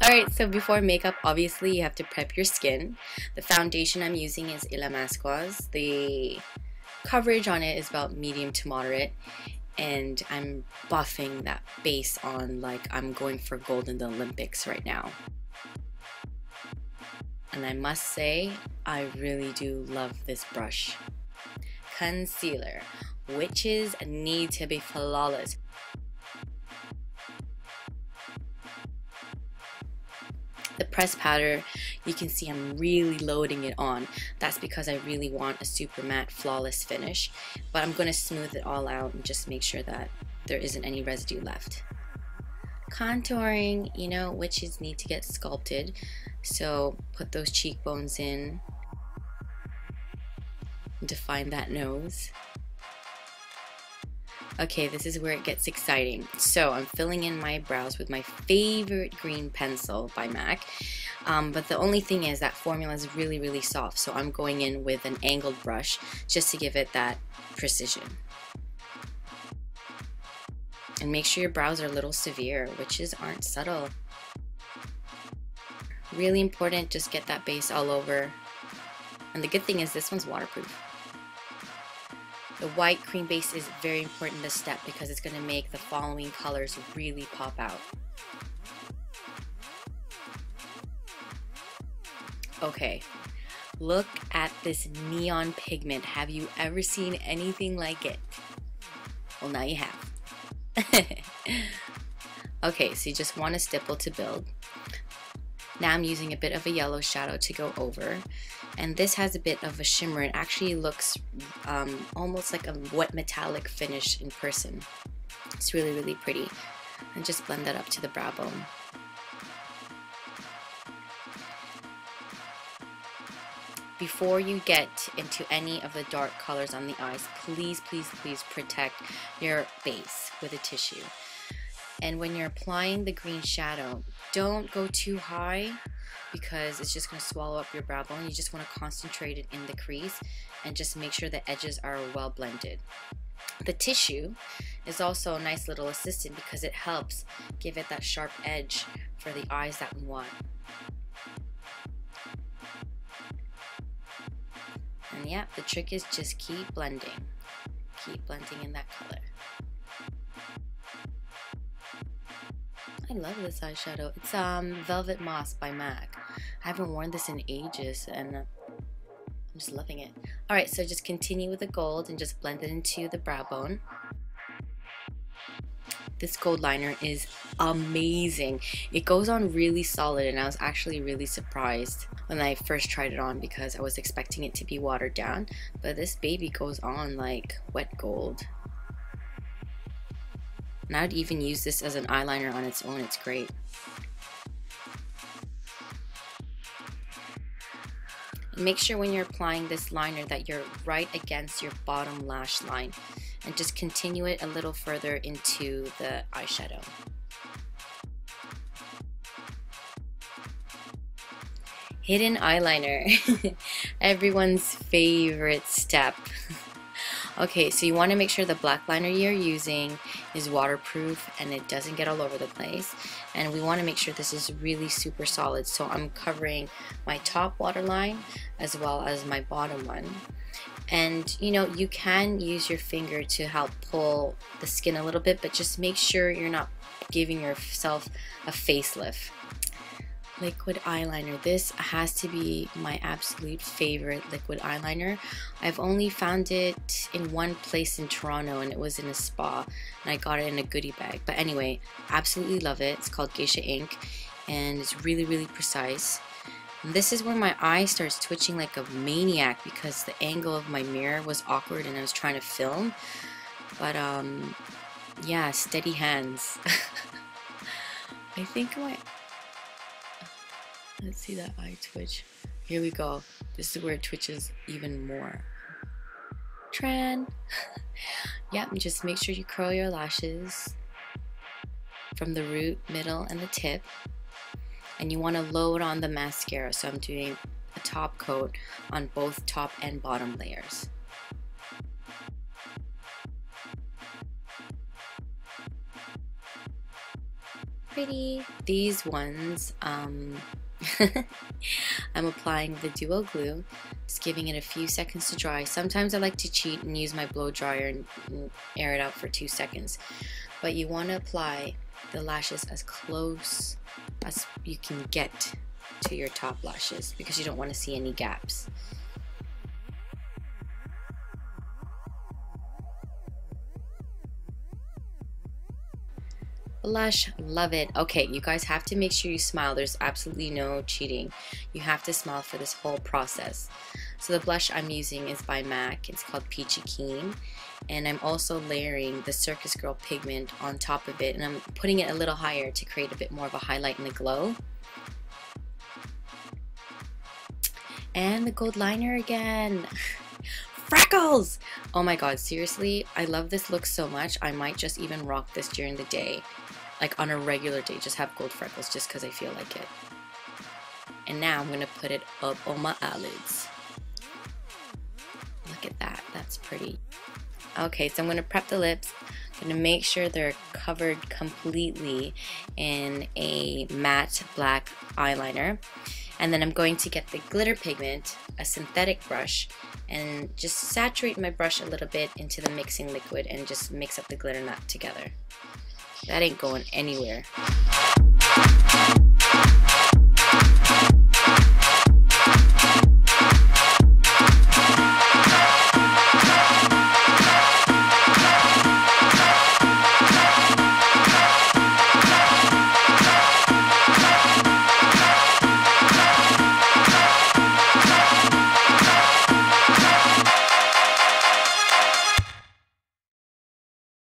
Alright, so before makeup, obviously you have to prep your skin. The foundation I'm using is Ilamasqua's. The coverage on it is about medium to moderate, and I'm buffing that base on like I'm going for gold in the Olympics right now. And I must say, I really do love this brush. Concealer. Witches need to be flawless. The pressed powder, you can see I'm really loading it on. That's because I really want a super matte flawless finish, but I'm going to smooth it all out and just make sure that there isn't any residue left. Contouring, you know, witches need to get sculpted, so put those cheekbones in and define that nose. Okay, this is where it gets exciting. So I'm filling in my brows with my favorite green pencil by MAC. But the only thing is that formula is really, really soft. So I'm going in with an angled brush just to give it that precision. And make sure your brows are a little severe. Witches aren't subtle. Really important, just get that base all over. And the good thing is this one's waterproof. The white cream base is very important in this step because it's going to make the following colors really pop out. Okay, look at this neon pigment. Have you ever seen anything like it? Well, now you have. Okay, so you just want a stipple to build. Now I'm using a bit of a yellow shadow to go over, and this has a bit of a shimmer. It actually looks almost like a wet metallic finish in person. It's really, really pretty. And just blend that up to the brow bone. Before you get into any of the dark colors on the eyes, please, please, please protect your base with a tissue. And when you're applying the green shadow, don't go too high because it's just going to swallow up your brow bone. You just want to concentrate it in the crease and just make sure the edges are well blended. The tissue is also a nice little assistant because it helps give it that sharp edge for the eyes that we want. And yeah, the trick is just keep blending. Keep blending in that color. I love this eyeshadow. It's Velvet Moss by MAC. I haven't worn this in ages and I'm just loving it. Alright, so just continue with the gold and just blend it into the brow bone. This gold liner is amazing. It goes on really solid and I was actually really surprised when I first tried it on because I was expecting it to be watered down, but this baby goes on like wet gold. And I would even use this as an eyeliner on its own. It's great. And make sure when you're applying this liner that you're right against your bottom lash line and just continue it a little further into the eyeshadow. Hidden eyeliner. Everyone's favorite step. Okay, so you want to make sure the black liner you're using is waterproof and it doesn't get all over the place. And we want to make sure this is really super solid. So I'm covering my top waterline as well as my bottom one. And you know, you can use your finger to help pull the skin a little bit, but just make sure you're not giving yourself a facelift. Liquid eyeliner. This has to be my absolute favorite liquid eyeliner. I've only found it in one place in Toronto and it was in a spa and I got it in a goodie bag. But anyway, absolutely love it. It's called Geisha Ink and it's really, really precise. And this is where my eye starts twitching like a maniac because the angle of my mirror was awkward and I was trying to film. But yeah, steady hands. I think let's see that eye twitch. Here we go. This is where it twitches even more. Tran. Yep, and just make sure you curl your lashes from the root, middle, and the tip. And you want to load on the mascara. So I'm doing a top coat on both top and bottom layers. pretty. These ones, I'm applying the duo glue, just giving it a few seconds to dry. Sometimes I like to cheat and use my blow dryer and air it out for 2 seconds. But you want to apply the lashes as close as you can get to your top lashes because you don't want to see any gaps. Blush, love it. Okay, you guys have to make sure you smile. There's absolutely no cheating. You have to smile for this whole process. So the blush I'm using is by MAC. It's called Peachy Keen. And I'm also layering the Circus Girl pigment on top of it. And I'm putting it a little higher to create a bit more of a highlight and a glow. And the gold liner again. Freckles! Oh my god, seriously, I love this look so much. I might just even rock this during the day. Like on a regular day, just have gold freckles just because I feel like it. And now I'm going to put it up on my eyelids. Look at that, that's pretty. Okay, so I'm going to prep the lips. I'm going to make sure they're covered completely in a matte black eyeliner. And then I'm going to get the glitter pigment, a synthetic brush, and just saturate my brush a little bit into the mixing liquid and just mix up the glitter nut together. That ain't going anywhere.